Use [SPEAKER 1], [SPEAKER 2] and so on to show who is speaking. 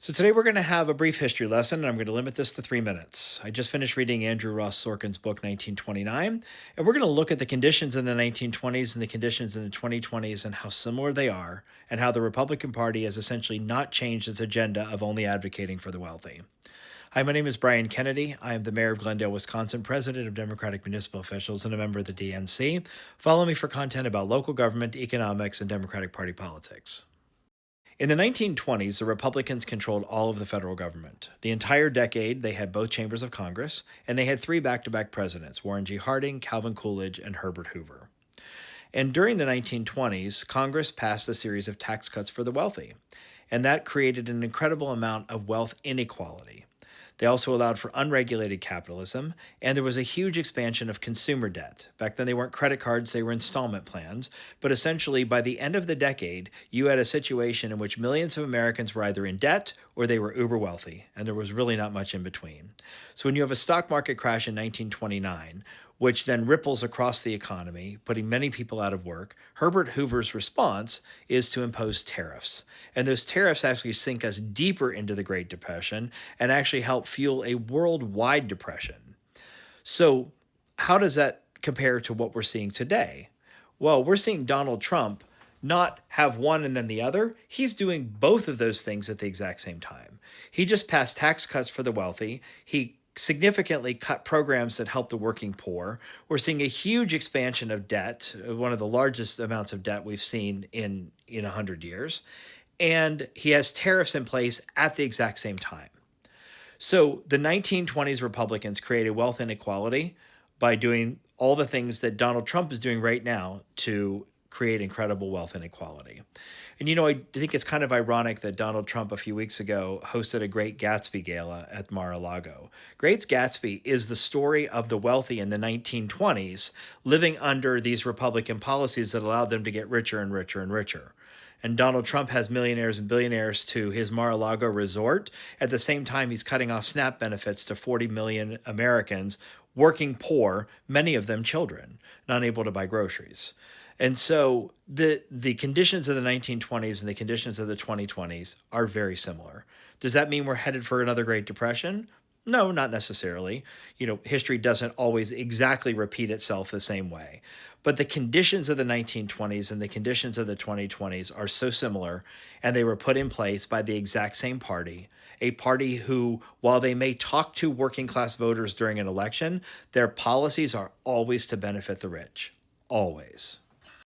[SPEAKER 1] So today we're going to have a brief history lesson, and I'm going to limit this to 3 minutes. I just finished reading Andrew Ross Sorkin's book, 1929, and we're going to look at the conditions in the 1920s and the conditions in the 2020s and how similar they are, and how the Republican Party has essentially not changed its agenda of only advocating for the wealthy. Hi, my name is Brian Kennedy. I am the mayor of Glendale, Wisconsin, president of Democratic Municipal Officials, and a member of the DNC. Follow me for content about local government, economics, and Democratic Party politics. In the 1920s, the Republicans controlled all of the federal government. The entire decade, they had both chambers of Congress, and they had three back-to-back presidents, Warren G. Harding, Calvin Coolidge, and Herbert Hoover. And during the 1920s, Congress passed a series of tax cuts for the wealthy, and that created an incredible amount of wealth inequality. They also allowed for unregulated capitalism, and there was a huge expansion of consumer debt. Back then, they weren't credit cards, they were installment plans. But essentially, by the end of the decade, you had a situation in which millions of Americans were either in debt or they were uber wealthy, and there was really not much in between. So when you have a stock market crash in 1929, which then ripples across the economy, putting many people out of work, Herbert Hoover's response is to impose tariffs. And those tariffs actually sink us deeper into the Great Depression and actually help fuel a worldwide depression. So, how does that compare to what we're seeing today? Well, we're seeing Donald Trump not have one and then the other. He's doing both of those things at the exact same time. He just passed tax cuts for the wealthy. He significantly cut programs that help the working poor. We're seeing a huge expansion of debt, one of the largest amounts of debt we've seen in 100 years. And he has tariffs in place at the exact same time. So the 1920s Republicans created wealth inequality by doing all the things that Donald Trump is doing right now to create incredible wealth inequality. And I think it's kind of ironic that Donald Trump a few weeks ago hosted a Great Gatsby gala at Mar-a-Lago. Great Gatsby is the story of the wealthy in the 1920s living under these Republican policies that allowed them to get richer and richer and richer. And Donald Trump has millionaires and billionaires to his Mar-a-Lago resort. At the same time, he's cutting off SNAP benefits to 40 million Americans, working poor, many of them children, not able to buy groceries. And so the conditions of the 1920s and the conditions of the 2020s are very similar. Does that mean we're headed for another Great Depression? No, not necessarily. History doesn't always exactly repeat itself the same way. But the conditions of the 1920s and the conditions of the 2020s are so similar, and they were put in place by the exact same party, a party who, while they may talk to working class voters during an election, their policies are always to benefit the rich. Always.